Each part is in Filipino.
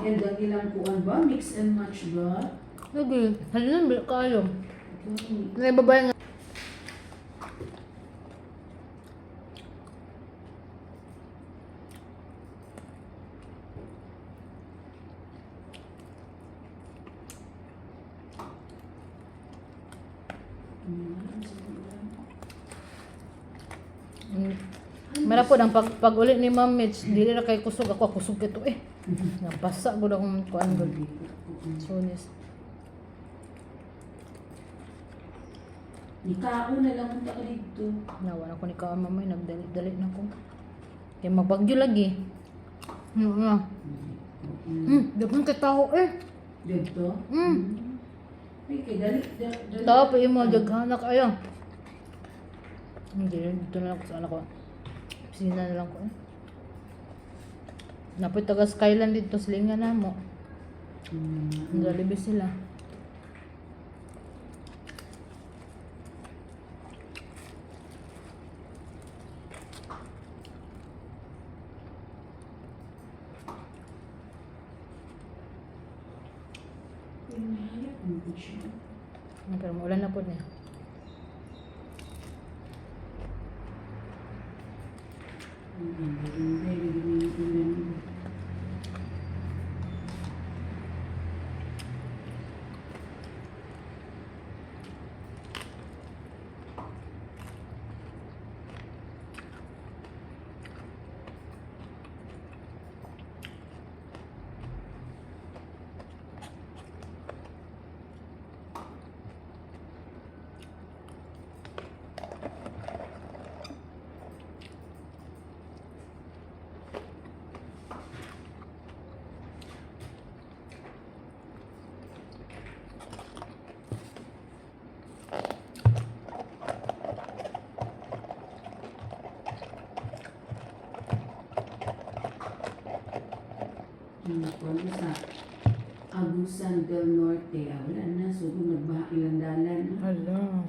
and ang ilang kuan ba? Mix and match ba? Lagi, halina bil kayo. Okay. May babae nga. Marapod ang pag uli ni Ma'am Mitch, dili na kay kusog ako kusog ito eh. Napasa gud akong kuan gud. Sunis. Nikao na lang punta ka dito. Nawa na ko ni ka mamay nagdali na ko. Kay mabagyo lagi. Nga. Dapat kay tao eh. Dito? Ay, kay dali. Tao pa yung mga daghanak ayo. Hindi, dito na lang ko sa anak ko. Pisina na lang ko eh. Napoy taga Skyland dito, silingan na mo. Nalibis sila. Pero maulan na po niya. Kung sa Agusan del Norte, wala na, so nagbaha ilang dalan. Hala.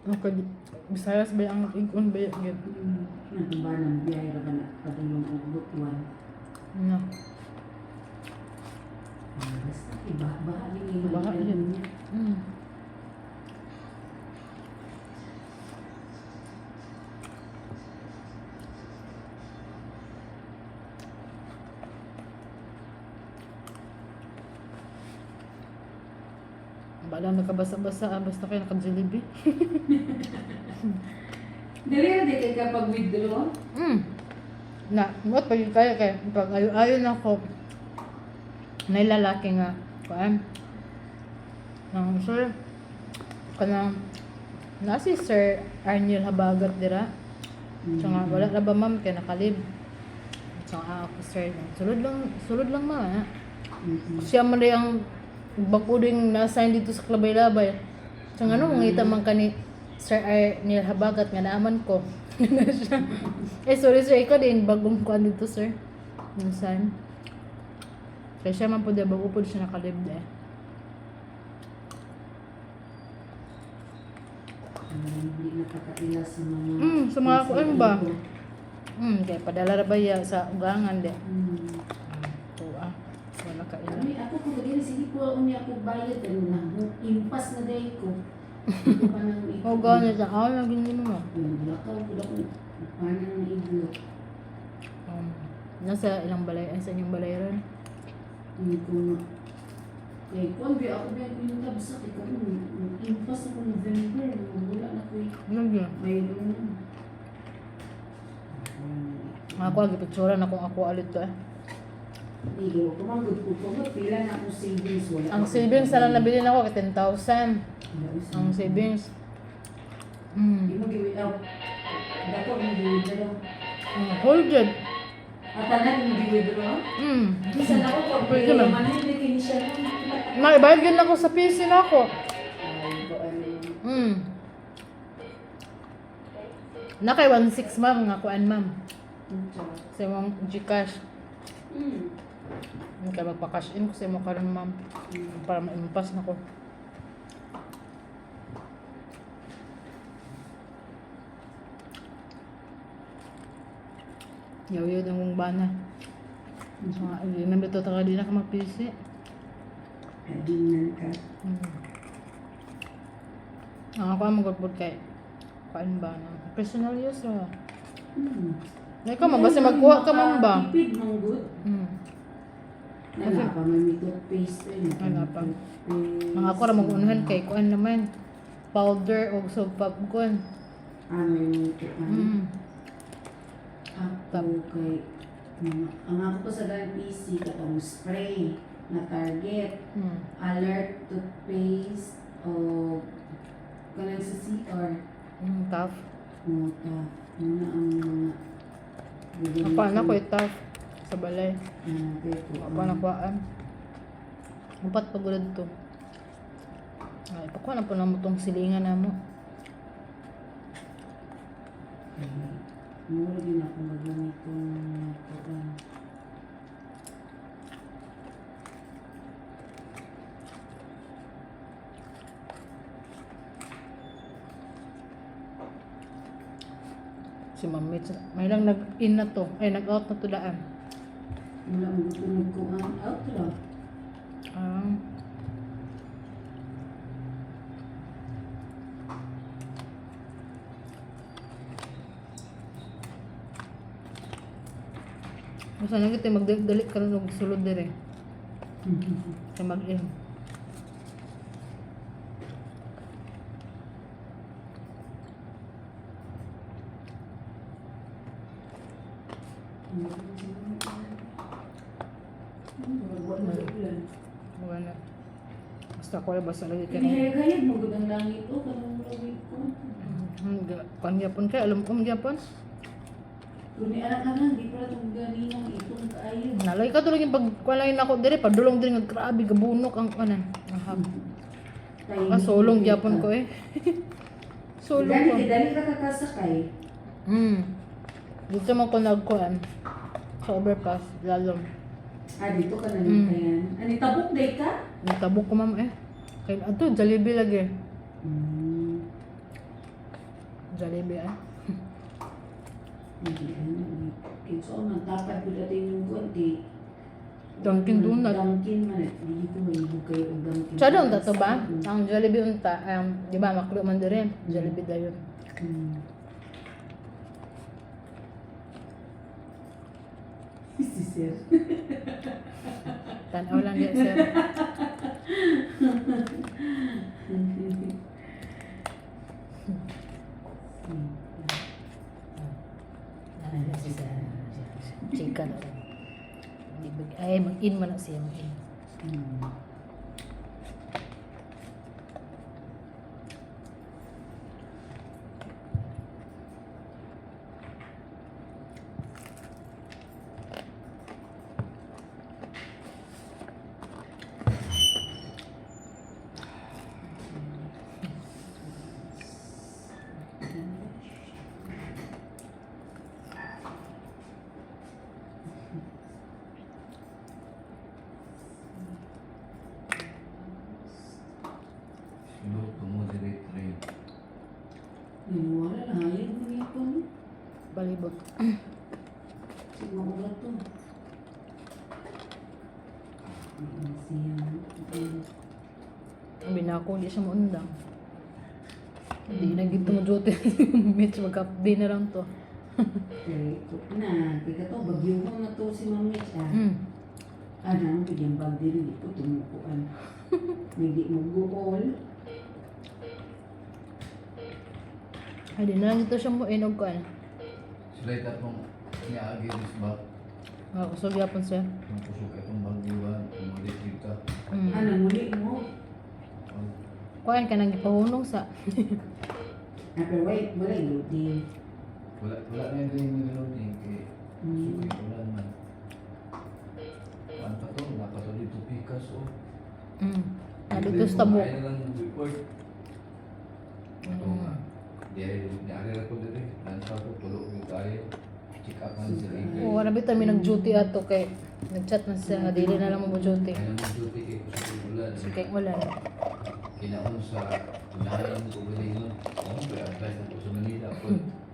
Okay, Bisayas ba ang ikon ba yung Nagba ng biyay ra ba na padulong og butuan. na? Basta iba-baha din yung Baha yun. niya. Bala nakabasa-basa, basta kayo nakajilibi. Dili na di kay kapag withdraw. Na, what pa yung kaya kay pag ayo na ko may lalaki nga kuan nang sir kanang na si Sir Arniel Habagat dira. So nga wala na ba ma'am kay nakalib. So ako sir sulod lang ma. Siya man rin ang bakuding na-assign dito sa Klabay-Labay. So nga no, mangita man ka ni Sir Arniel Habagat nga naaman ko. Sorry sir, ikaw din bagong kuan dito sir. Minsan. Kaya siya man po di bago po siya nakalib eh. Hindi nakakaila sa mga Sa mga kuan ba? Kaya padala ra ba ya sa ugangan de. Tuwa. Wala ka ila. Kami ako kung gani sige ko unya ako bayad ano na impas na day ko. Ito pa nang O gani sa aw lang gindi mo. Lakaw ko ako panang na iglo. Nasa ilang balay ay sa inyong balay ron. Hindi ko na. Eh, kung ako ba yung tabsak, ikaw impas ako November, wala na ko Lagi. mayroon na. Ako agi picture na kung ako alit to eh. Hindi ko kumanggod ko pila na akong savings wala. Ang savings na lang nabili na ako kay 10,000. Ang savings. Hindi mo giwit out. Dako mo giwithdraw. Hold it. At tanan mo giwithdraw? Isa na ako pag Pwede na. manahimik ni siya. Naibayad yun ako sa PC na ako. Ay, ko ano yun. Na kay 1.6 ma'am nga kuan ma'am. Sa mong Gcash. Kaya magpa-cash in ko sa mo karon ma'am. Para ma-impas na ko. Yaw-yaw ng mong bana. Hindi na bito taka di na ka magpisi. Adinan ka. Ako ang magpapod kay kain ba na personal use ra. Ikaw mabasa magkuha ka man ba? Tipid mong good. Wala pa may toothpaste rin. Wala pa. Mga ako ra mag-unahan kay kuan naman. Powder o soap popcorn. Ano yung kuan? Tap. Ako kay ang ako ko sa dalang PC katong spray na Target, alert toothpaste o kanang sa CR. Tough. Muna ang mga Ako anak ko tough sa balay. Ako anak kuhaan. Upat pagulad to. Ay, pakuha na po na mo tong silingan na mo. Mura din ako magamit kong kuan. Si Ma'am Mitch, may lang nag-in na to. Ay, nag-out na to daan. Wala mo gusto kuan out ra. Ah. Basta na kita magdali ka rin og sulod dire. Sa mag-in. Wala. Basta ko lang basta lagi ka na. Hinihayag-hayag mo gud ang langit o kanang langit ko. Pangyapon ka, alam ko magyapon. Kung ni anak-anak, di pala itong ganinang itong kaayo. Nalay ka tuloy yung pagkualain ako dire, padulong dire nga grabe gabunok ang kanan. Ahab. Solong gyapon ko eh. Solong ko. Dali ka kakasakay. Dito man ko nagkuan. Sa overpass, lalong. Dito ka na lang kayan. Ani tabok day ka? Nagtabok ko ma'am eh. Kaya ato, Jollibee lagi. Jollibee ah. Hindi kinso man dapat ko dati yung konti. Dunkin Donut. Dunkin man hindi ko mahibog kayo ang Dunkin. Sa doon to ba? Ang Jollibee unta, di ba makro man dire, Jollibee dayon. Si sir. Tanaw lang dia sir. Chika na lang. Ay, mag-in man na siya, mag-in. Luto mo direct rin. Wala na hayag mo niya po. Balibot. Sige mo ba to? Sabi na ako, di siya maundang. Hindi na gito mo duty. Mitch, mag-update na lang to. Okay, na. Kaya to, bagyo mo na to si Mami. Ano, bigyan bag din dito, tumukuan. Hindi mo guol. Ay, di na lang dito siya mo inog ko. Sila itatong niagis ba? Kusog yapon siya. Ang kusok itong bagdiwan, umalit dito. Ano, muli mo? Kuan ka nang ipahunong sa. Pero wait, wala yung din. Wala na yung ganyan mga loading kay suki ko lang man. Ano pa to? Napa to dito pikas o. Dito sa tabok. Ay na lang report. Ito nga. Di-ari ko dito. Lansa ko, tulog yung tayo. Check up man sila ikay. Oo, wala bitaw may nag-duty ato kay nag-chat man siya nga dili na lang mo duty. Kaya naman duty kay kusok ulan. Sige kay wala. Kinaon sa unahin ko galingon. Ano ba advice na ko sa Manila?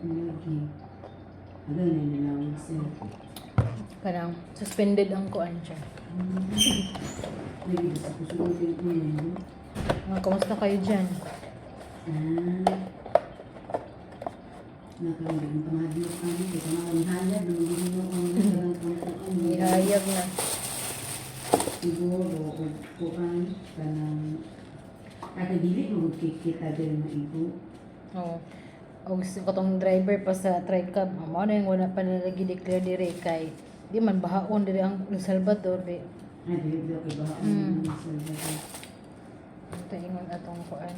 Lagi. Ano na nilawag siya. Kanang suspended ang kuan siya. May sa kusunin ko yun. Kamusta kayo dyan? Nakanggaling pamadlok kami. Ito na kami hayag. Nung Ihayag na. siguro o kuan kanang dili mo kita din maigo. Oo. O gusto ko tong driver pa sa TriCab. Amo na yung wala pa nalagi declare dire kay di man bahaon dire ang El Salvador di. Ay dili kay ba Mm. ang Salvador. Ito ingon atong kuan.